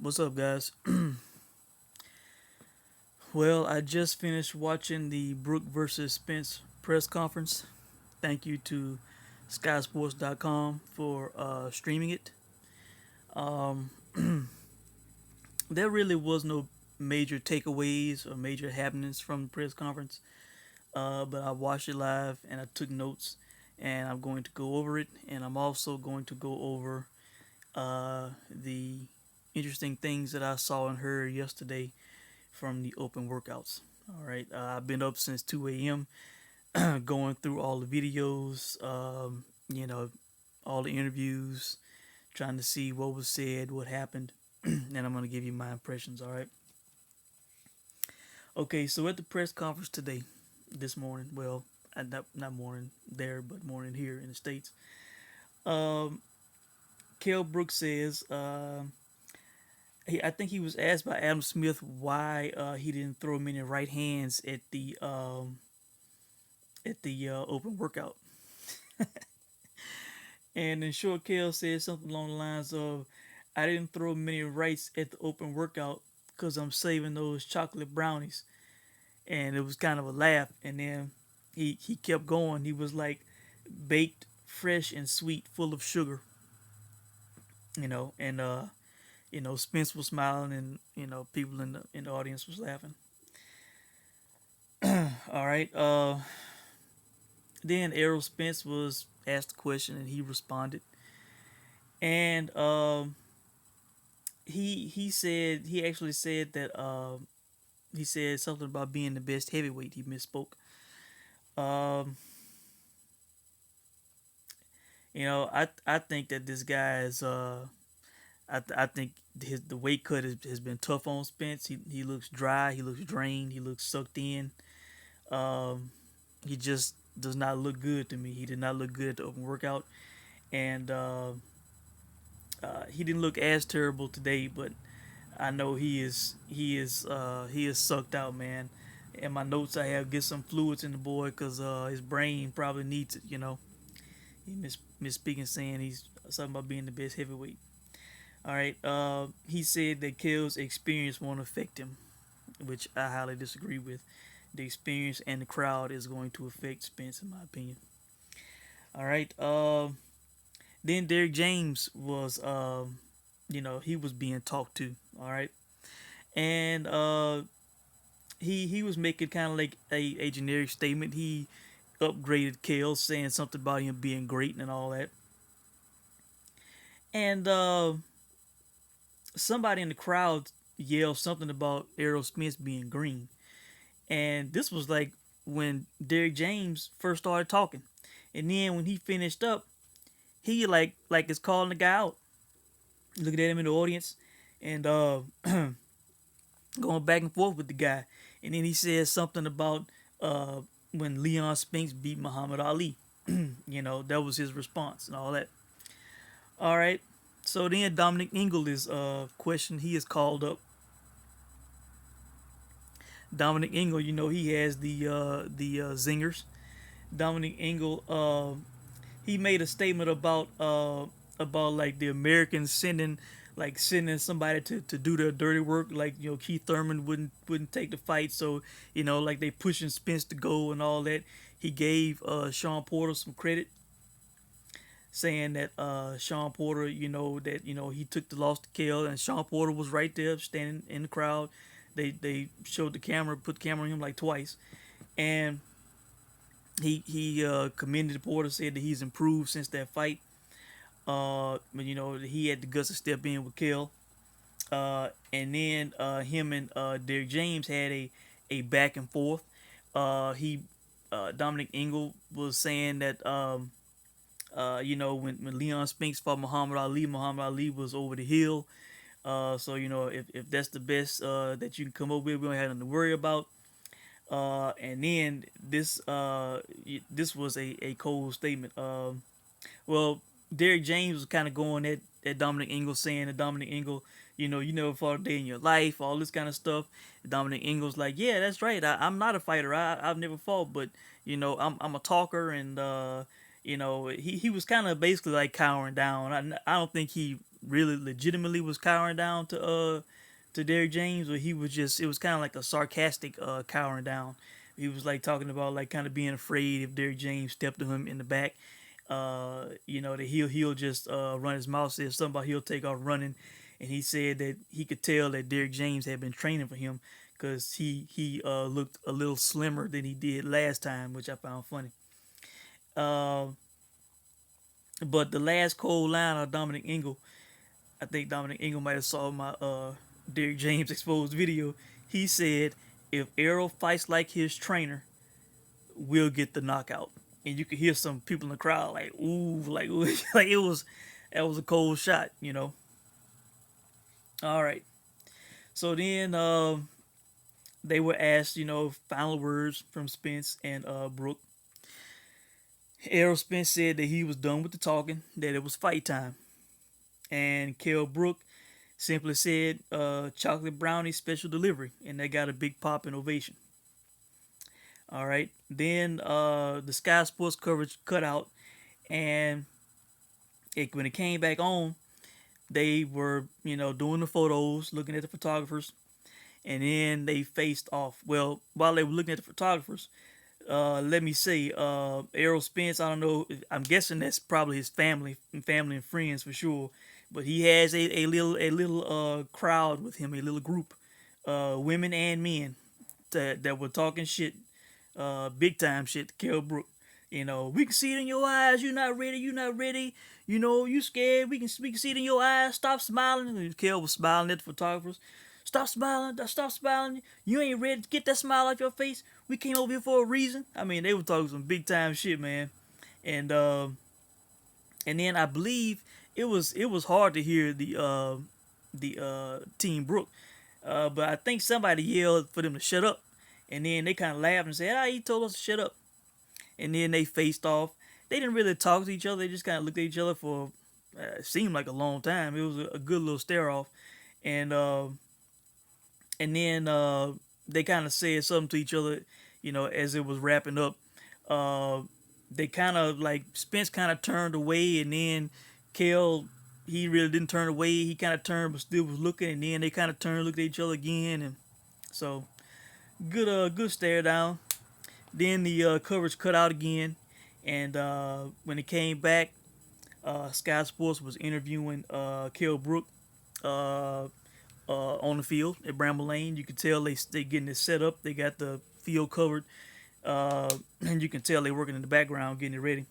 What's up, guys? Well, I just finished watching the Brook versus Spence press conference. Thank you to SkySports.com for streaming it. Um, there really was no major takeaways or major happenings from the press conference, but I watched it live and I took notes, and I'm going to go over it, and I'm also going to go over the interesting things that I saw and heard yesterday from the open workouts. All right, I've been up since 2 a.m. going through all the videos, you know, all the interviews, trying to see what was said, what happened, and I'm going to give you my impressions. All right. Okay, so at the press conference today, this morning, well, not morning there, but morning here in the States, um, Kell Brook says, I think he was asked by Adam Smith why he didn't throw many right hands at the open workout. And then Short Kale said something along the lines of, I didn't throw many rights at the open workout because I'm saving those chocolate brownies. And it was kind of a laugh. And then he kept going. He was like, baked, fresh, and sweet, full of sugar. Spence was smiling, and people in the audience was laughing. All right. Then Errol Spence was asked a question, and he responded. And he actually said that he said something about being the best heavyweight. He misspoke. Um, I think that this guy is I think the weight cut has been tough on Spence. He looks dry. He looks drained. He looks sucked in. Um, he just does not look good to me. He did not look good at the open workout, and he didn't look as terrible today. But I know he is sucked out, man. In my notes, I have get some fluids in the boy because his brain probably needs it. He misspeaking saying he's something about being the best heavyweight. All right. He said that Kell's experience won't affect him, which I highly disagree with. The experience and the crowd is going to affect Spence, in my opinion. All right. Then Derrick James was, he was being talked to. All right, and he was making kind of like a generic statement. He upgraded Kale, saying something about him being great and all that. And somebody in the crowd yelled something about Errol Smith being green. And this was like when Derrick James first started talking. And then when he finished up, he like is calling the guy out, looking at him in the audience, and going back and forth with the guy. And then he says something about when Leon Spinks beat Muhammad Ali. That was his response and all that. All right. So then Dominic Ingle is questioned. He is called up. Dominic Ingle, he has the zingers. Dominic Ingle, he made a statement about like the Americans sending somebody to do their dirty work. Like Keith Thurman wouldn't take the fight, so like they pushing Spence to go and all that. He gave Sean Porter some credit, saying that Sean Porter, he took the loss to Kell, and Sean Porter was right there standing in the crowd. They showed the camera, put the camera on him like twice, and he commended Porter, said that he's improved since that fight. But he had the guts to step in with Kell. And then him and Derrick James had a back and forth. He Dominic Ingle was saying that when Leon Spinks fought Muhammad Ali was over the hill. So if that's the best that you can come up with, we don't have nothing to worry about. And then this was a cold statement. Well, Derrick James was kind of going at Dominic Ingle, saying that Dominic Ingle, you never fought a day in your life, all this kind of stuff. Dominic Ingle's like, yeah, that's right. I'm not a fighter. I've never fought, but I'm a talker, and he was kind of basically like cowering down. I don't think he really legitimately was cowering down to Derrick James, or he was just, it was kind of like a sarcastic cowering down. He was like talking about like kind of being afraid if Derrick James stepped to him in the back. That he'll just run his mouth, said something about he'll take off running, and he said that he could tell that Derrick James had been training for him because he looked a little slimmer than he did last time, which I found funny. Uh, but the last cold line of Dominic Ingle, I think Dominic Ingle might have saw my Derrick James exposed video. He said, "If Errol fights like his trainer, we'll get the knockout." And you could hear some people in the crowd like, "Ooh," like like it was, that was a cold shot, you know. All right. So then they were asked, final words from Spence and Brook. Errol Spence said that he was done with the talking, that it was fight time. And Kell Brook simply said, chocolate brownie special delivery. And they got a big pop and ovation. All right. Then the Sky Sports coverage cut out. And when it came back on, they were, doing the photos, looking at the photographers. And then they faced off. Well, while they were looking at the photographers, let me say, Errol Spence, I don't know, I'm guessing that's probably his family and friends for sure. But he has a little crowd with him, a little group, women and men that were talking shit, big time shit to Kell Brook. We can see it in your eyes. You're not ready. You're not ready. You scared. We can see it in your eyes. Stop smiling. And Kell was smiling at the photographers. Stop smiling. Stop smiling. You ain't ready to get that smile off your face. We came over here for a reason. I mean, they were talking some big time shit, man. And then I believe it was hard to hear the Team Brook, but I think somebody yelled for them to shut up, and then they kind of laughed and said, "Ah, he told us to shut up." And then they faced off. They didn't really talk to each other. They just kind of looked at each other for it seemed like a long time. It was a good little stare off, and then they kind of said something to each other, as it was wrapping up. Uh, they kind of like Spence kind of turned away, and then Kell, he really didn't turn away. He kind of turned, but still was looking, and then they kind of turned, looked at each other again, and so good stare down. Then the coverage cut out again, and when it came back, Sky Sports was interviewing Kell Brook uh, on the field at Bramble Lane. You can tell they getting it set up. They got the field covered, and you can tell they working in the background getting it ready.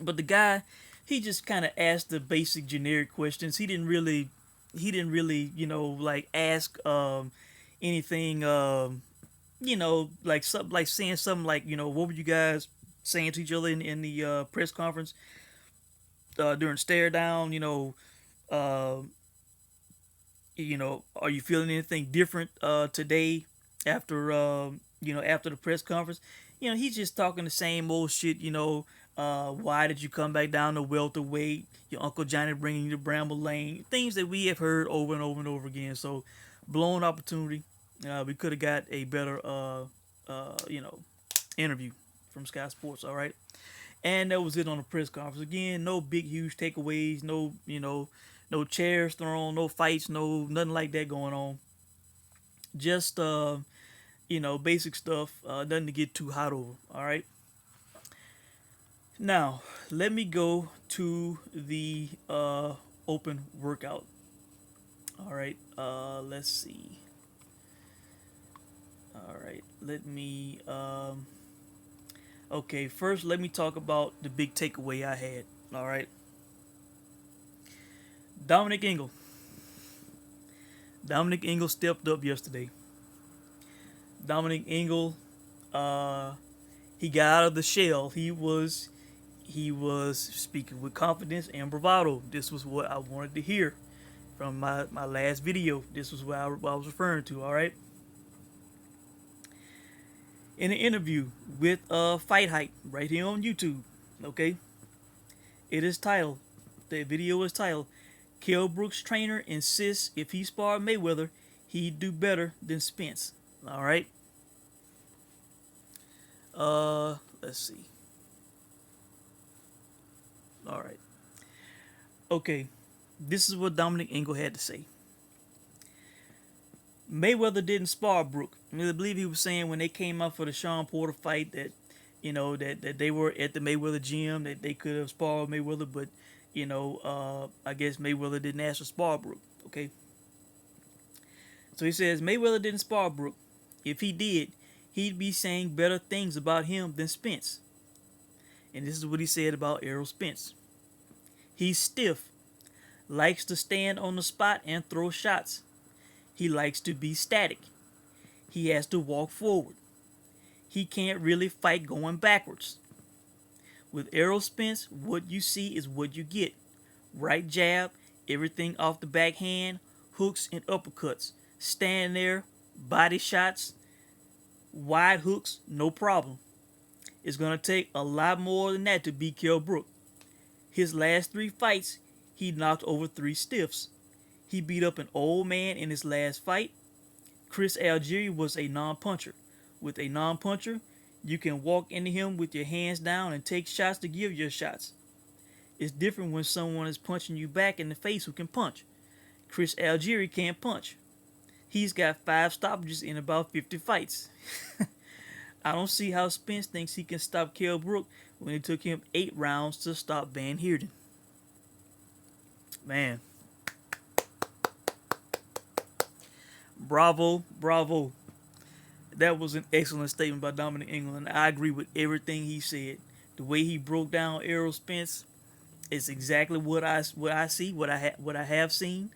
But the guy, he just kind of asked the basic generic questions. He didn't really, like ask anything, like something like saying something like, what were you guys saying to each other in the press conference during stare down? Uh, are you feeling anything different today after after the press conference? He's just talking the same old shit. Why did you come back down to welterweight? Your Uncle Johnny bringing you to Bramble Lane. Things that we have heard over and over and over again. So, blown opportunity. We could have got a better, interview from Sky Sports. All right, and that was it on the press conference. Again, no big, huge takeaways. No, no chairs thrown, no fights, no nothing like that going on. Just basic stuff. Nothing to get too hot over. All right. Now, let me go to the open workout. All right. Let's see. All right. Let me. Okay. First, let me talk about the big takeaway I had. All right. Dominic Ingle. Dominic Ingle stepped up yesterday. Dominic Ingle, he got out of the shell. He was speaking with confidence and bravado. This was what I wanted to hear from my last video. This was what I was referring to. All right. In an interview with Fight Hype right here on YouTube. Okay. It is titled. The video is titled, "Kell Brook's trainer insists if he sparred Mayweather, he'd do better than Spence." All right. Let's see. All right. Okay. This is what Dominic Ingle had to say. Mayweather didn't spar Brook. I believe he was saying when they came out for the Sean Porter fight that, that they were at the Mayweather gym, that they could have sparred Mayweather, but, I guess Mayweather didn't ask to spar Brook. Okay. So he says Mayweather didn't spar Brook. If he did, he'd be saying better things about him than Spence. And this is what he said about Errol Spence. He's stiff, likes to stand on the spot and throw shots. He likes to be static. He has to walk forward. He can't really fight going backwards. With Errol Spence, what you see is what you get. Right jab, everything off the backhand, hooks and uppercuts. Stand there, body shots, wide hooks, no problem. It's going to take a lot more than that to beat Kell Brook. His last 3 fights, he knocked over 3 stiffs. He beat up an old man in his last fight. Chris Algieri was a non-puncher. With a non-puncher, you can walk into him with your hands down and take shots to give your shots. It's different when someone is punching you back in the face who can punch. Chris Algieri can't punch. He's got 5 stoppages in about 50 fights. I don't see how Spence thinks he can stop Kell Brook when it took him 8 rounds to stop Van Heerden. Man. Bravo, bravo. That was an excellent statement by Dominic England. I agree with everything he said. The way he broke down Errol Spence is exactly what I see, what I have seen.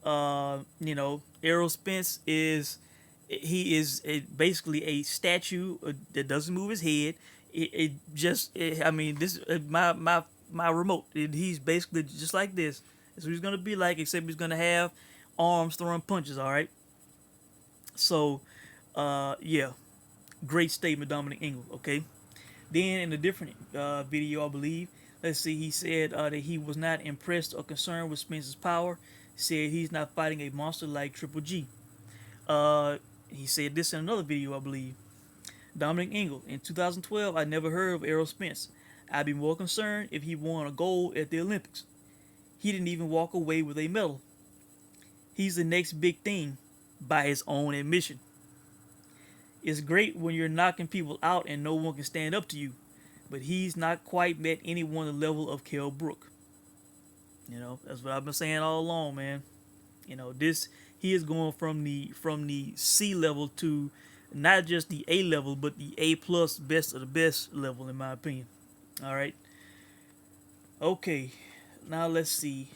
Errol Spence is basically a statue that doesn't move his head. This my remote. He's basically just like this. That's what he's gonna be like, except he's gonna have arms throwing punches. All right. So, yeah, great statement, Dominic Ingle. Okay. Then in a different video, I believe, let's see, he said that he was not impressed or concerned with Spence's power. He said he's not fighting a monster like Triple G. He said this in another video, I believe. Dominic Ingle, in 2012, I never heard of Errol Spence. I'd be more concerned if he won a gold at the Olympics. He didn't even walk away with a medal. He's the next big thing, by his own admission. It's great when you're knocking people out and no one can stand up to you, but he's not quite met anyone the level of Kell Brook. That's what I've been saying all along, man. He is going from the C level to not just the A level, but the A plus, best of the best level, in my opinion. All right. Okay. Now let's see.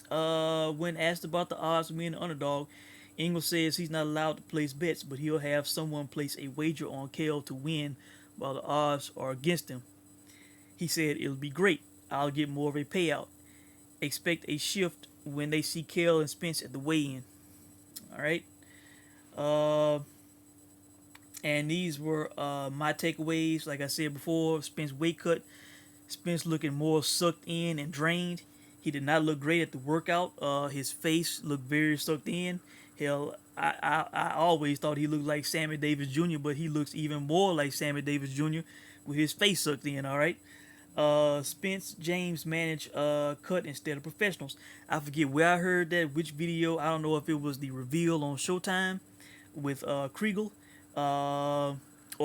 When asked about the odds of being an underdog, Ingle says he's not allowed to place bets, but he'll have someone place a wager on Kell to win while the odds are against him. He said it'll be great. I'll get more of a payout. Expect a shift when they see Kell and Spence at the weigh-in. All right. And these were my takeaways. Like I said before, Spence weight cut. Spence looking more sucked in and drained. He did not look great at the workout. His face looked very sucked in. Hell, I always thought he looked like Sammy Davis Jr., but he looks even more like Sammy Davis Jr. with his face sucked in, all right? Spence James managed cut instead of professionals. I forget where I heard that, which video. I don't know if it was the reveal on Showtime with Kriegel, or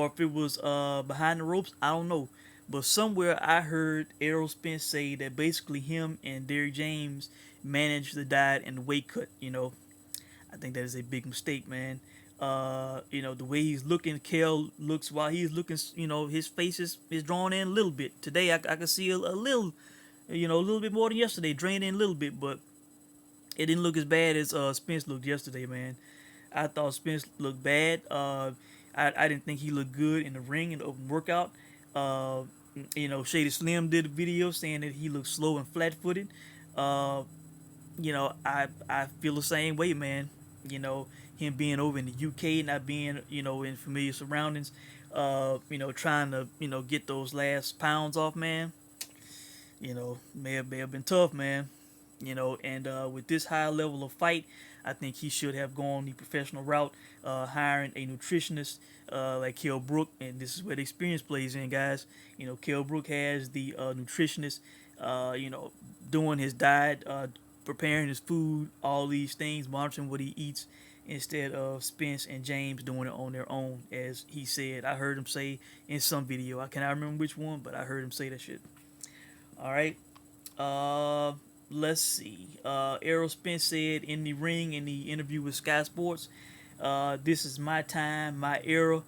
if it was Behind the Ropes. I don't know. But somewhere I heard Errol Spence say that basically him and Derrick James managed the diet and the weight cut, I think that is a big mistake, man. The way he's looking, Kell looks while he's looking, his face is drawn in a little bit. Today I could see a little, a little bit more than yesterday, drained in a little bit, but it didn't look as bad as Spence looked yesterday, man. I thought Spence looked bad. I didn't think he looked good in the ring in the open workout. Shady Slim did a video saying that he looked slow and flat-footed. I feel the same way, man. Him being over in the UK, not being, in familiar surroundings, trying to, get those last pounds off, man. May have been tough, man. And with this high level of fight, I think he should have gone the professional route, hiring a nutritionist like Kell Brook, and this is where the experience plays in, guys. Kell Brook has the nutritionist, doing his diet, preparing his food, all these things, monitoring what he eats, instead of Spence and James doing it on their own, as he said. I heard him say in some video. I cannot remember which one, but I heard him say that shit. All right. Uh, let's see. Errol Spence said in the ring in the interview with Sky Sports, "This is my time, my era.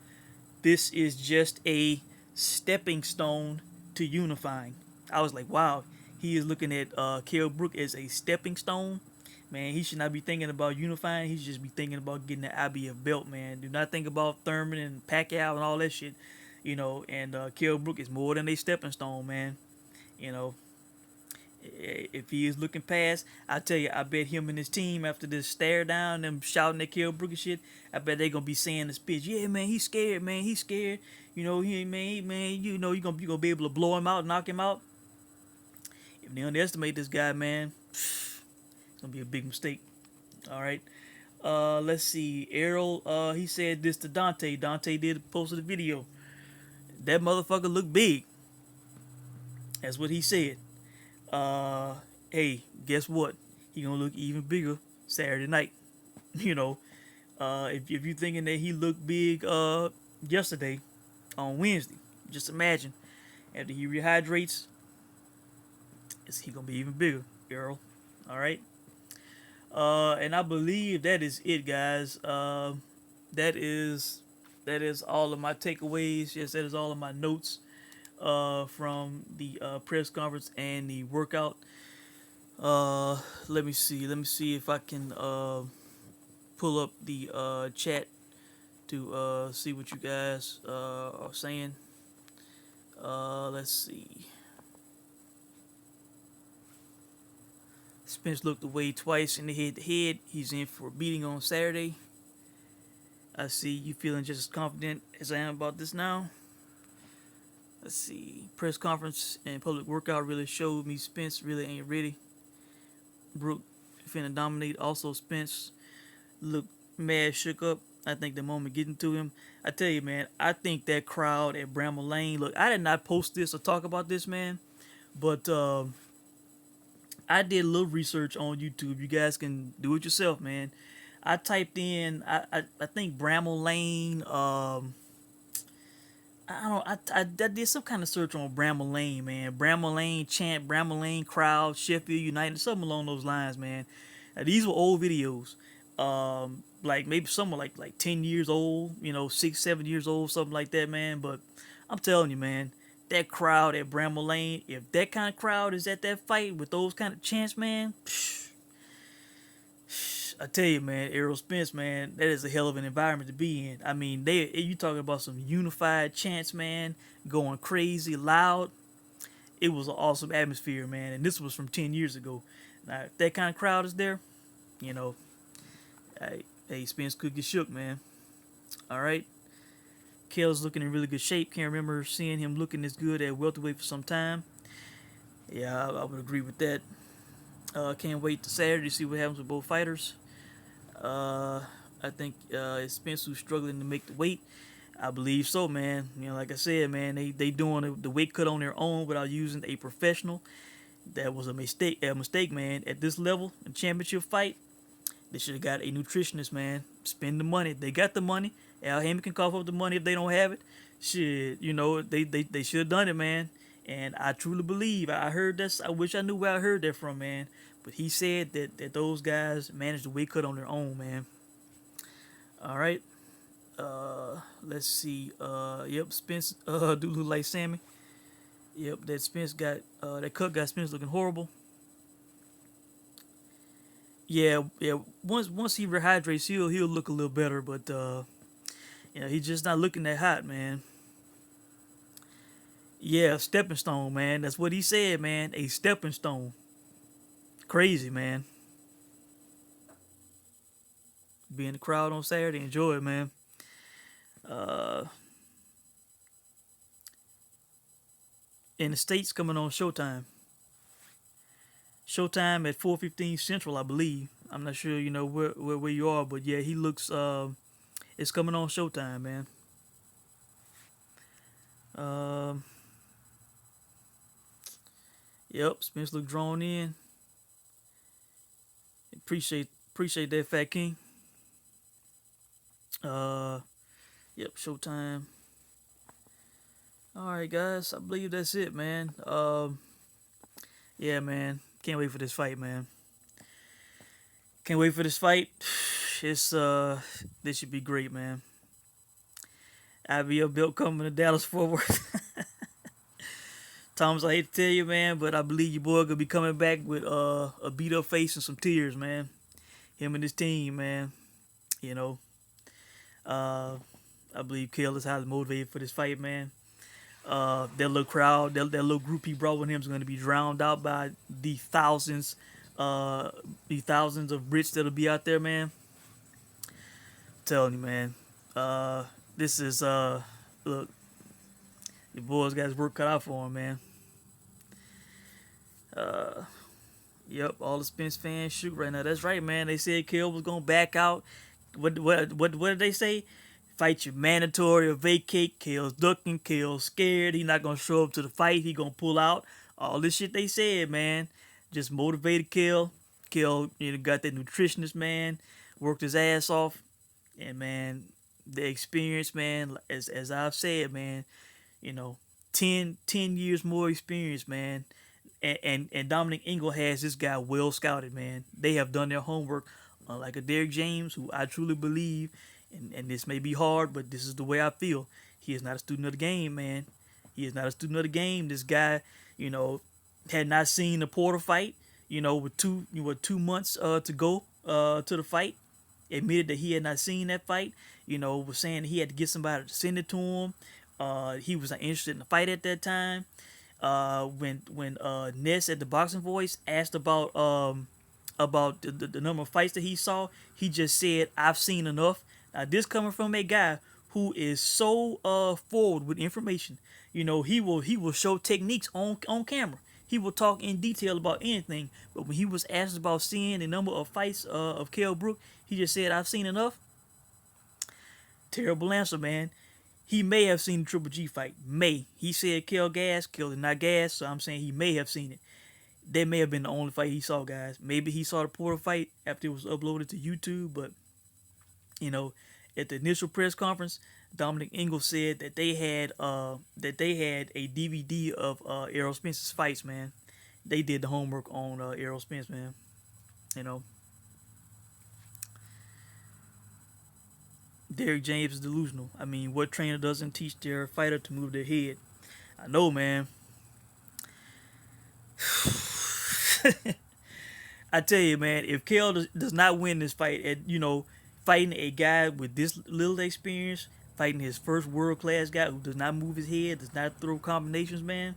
This is just a stepping stone to unifying." I was like, wow, he is looking at Kell Brook as a stepping stone. Man, he should not be thinking about unifying. He should just be thinking about getting the IBF belt, man. Do not think about Thurman and Pacquiao and all that shit, you know. And Kell Brook is more than a stepping stone, man. You know, if he is looking past, I tell you, I bet him and his team after this stare down, them shouting at Kell Brook and shit, I bet they gonna be saying this pitch. Yeah, man, he's scared, man, he's scared. You know, man, you know, you gonna be able to blow him out, knock him out. If they underestimate this guy, man, it's gonna be a big mistake. All right. Let's see. Errol, he said this to Dante. Dante did post the video. That motherfucker looked big. That's what he said. Hey, guess what? He gonna look even bigger Saturday night. You know, if you're thinking that he looked big yesterday on Wednesday, just imagine after he rehydrates, is he gonna be even bigger, Errol? All right. And I believe that is it, guys. That is all of my takeaways. Yes, that is all of my notes from the press conference and the workout. Let me see if I can pull up the chat to see what you guys are saying. Let's see. Spence looked away twice in the head-to-head. He's in for a beating on Saturday. I see you feeling just as confident as I am about this now. Let's see. Press conference and public workout really showed me Spence really ain't ready. Brook finna dominate. Also, Spence looked mad, shook up. I think the moment getting to him. I tell you, man, I think that crowd at Bramall Lane. Look, I did not post this or talk about this, man, but I did a little research on YouTube. You guys can do it yourself, man. I typed in, I think Bramall Lane. I did some kind of search on Bramall Lane, man. Bramall Lane chant, Bramall Lane crowd, Sheffield United, something along those lines, man. Now, these were old videos. Like maybe somewhere like 10 years old, you know, 6, 7 years old, something like that, man. But I'm telling you, man, that crowd at Bramall Lane, if that kind of crowd is at that fight with those kind of chants, man, I tell you, man, Errol Spence, man, that is a hell of an environment to be in. I mean, you talking about some unified chants, man, going crazy, loud. It was an awesome atmosphere, man, and this was from 10 years ago. Now, if that kind of crowd is there, you know, hey, Spence could get shook, man. All right. Kell's looking in really good shape. Can't remember seeing him looking this good at welterweight for some time. Yeah, I would agree with that. Can't wait to Saturday to see what happens with both fighters. I think it's Spence who's struggling to make the weight. I believe so, man. You know, like I said, man, they doing the weight cut on their own without using a professional. That was a mistake, man. At this level, a championship fight, they should have got a nutritionist, man. Spend the money. They got the money. Al Hammond can cough up the money if they don't have it. Shit, you know, they should have done it, man. And I truly believe, I heard that. I wish I knew where I heard that from, man. But he said that those guys managed the weight cut on their own, man. All right. Let's see. Yep, Spence do look like Sammy. Yep, that Spence got that cut got Spence looking horrible. Yeah. Once he rehydrates, he'll look a little better, but he's just not looking that hot, man. Yeah, stepping stone, man. That's what he said, man. A stepping stone. Crazy, man. Be in the crowd on Saturday, enjoy it, man. In the States, coming on Showtime. Showtime at 4:15 Central, I believe. I'm not sure, you know, where you are, but yeah, he looks. It's coming on Showtime, man. Yep, Spence looked drawn in. Appreciate that, Fat King. Uh, yep, Showtime. All right, guys. I believe that's it, man. Yeah, man. Can't wait for this fight, man. Can't wait for this fight. It's this should be great, man. IBF belt coming to Dallas Fort Worth. Thomas, I hate to tell you, man, but I believe your boy gonna be coming back with a beat up face and some tears, man. Him and his team, man. You know, uh, I believe Kale is highly motivated for this fight, man. That little crowd, that little group he brought with him is going to be drowned out by uh, the thousands of Brits that'll be out there, man. I'm telling you, man. Uh, this is look, your boys got his work cut out for him, man. Uh, yep, all the Spence fans shoot right now. That's right, man. They said Kale was gonna back out. What did they say? Fight you mandatory or vacate. Kale's ducking. Kale's scared. He not gonna show up to the fight. He gonna pull out. All this shit they said, man. Just motivated Kale. Kale, got that nutritionist, man. Worked his ass off, and man, the experience, man. As I've said, man. You know, 10 years more experience, man. And Dominic Ingle has this guy well scouted, man. They have done their homework, unlike a Derrick James, who I truly believe, and this may be hard, but this is the way I feel. He is not a student of the game, man. He is not a student of the game. This guy, had not seen the Porter fight, with 2 months to go to the fight. Admitted that he had not seen that fight. Was saying he had to get somebody to send it to him. He was not interested in the fight at that time. When Ness at the Boxing Voice asked about the number of fights that he saw, he just said, "I've seen enough." Now this coming from a guy who is so forward with information. He will show techniques on camera. He will talk in detail about anything. But when he was asked about seeing the number of fights of Kell Brook, he just said, "I've seen enough." Terrible answer, man. He may have seen the Triple G fight. May. He said Kell gas. Kell did not gas, so I'm saying he may have seen it. That may have been the only fight he saw, guys. Maybe he saw the Porter fight after it was uploaded to YouTube, but, at the initial press conference, Dominic Ingle said that they had a DVD of Errol Spence's fights, man. They did the homework on Errol Spence, man. You know, Derrick James is delusional. I mean, what trainer doesn't teach their fighter to move their head? I know, man. I tell you, man, if Kell does not win this fight, fighting a guy with this little experience, fighting his first world class guy who does not move his head, does not throw combinations, man.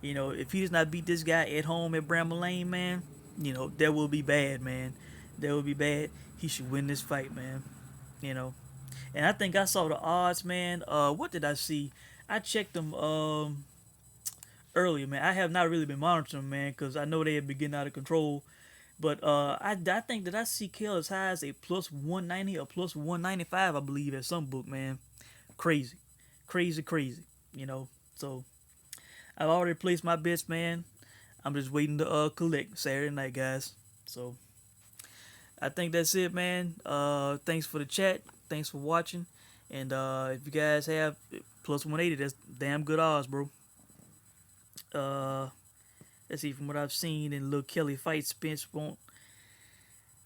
If he does not beat this guy at home at Bramble Lane, man, that will be bad, man. That will be bad. He should win this fight, man. You know. And I think I saw the odds, man. What did I see? I checked them earlier, man. I have not really been monitoring them, man, because I know they have been getting out of control. But I think that I see Kell as high as a plus 190 or plus 195, I believe, at some book, man. Crazy. Crazy, crazy. So I've already placed my bets, man. I'm just waiting to collect Saturday night, guys. So I think that's it, man. Thanks for the chat. Thanks for watching. And if you guys have plus 180, that's damn good odds, bro. Let's see, from what I've seen in Lil Kelly fight, Spence won't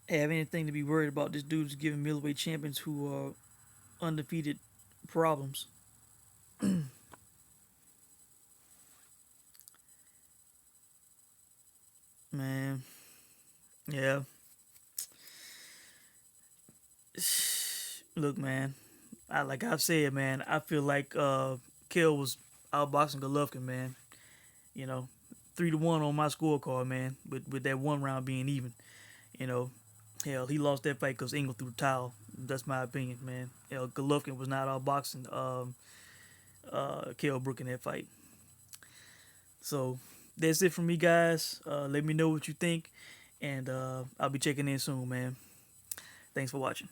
have anything to be worried about. This dude's giving middleweight champions who are undefeated problems. Man, yeah. Look, man. Like I've said, man. I feel like Kell was outboxing Golovkin, man. You know, 3-1 on my scorecard, man. With that one round being even. You know, hell, he lost that fight because Ingle threw the towel. That's my opinion, man. Hell, Golovkin was not outboxing Kell Brook in that fight. So that's it from me, guys. Let me know what you think, and I'll be checking in soon, man. Thanks for watching.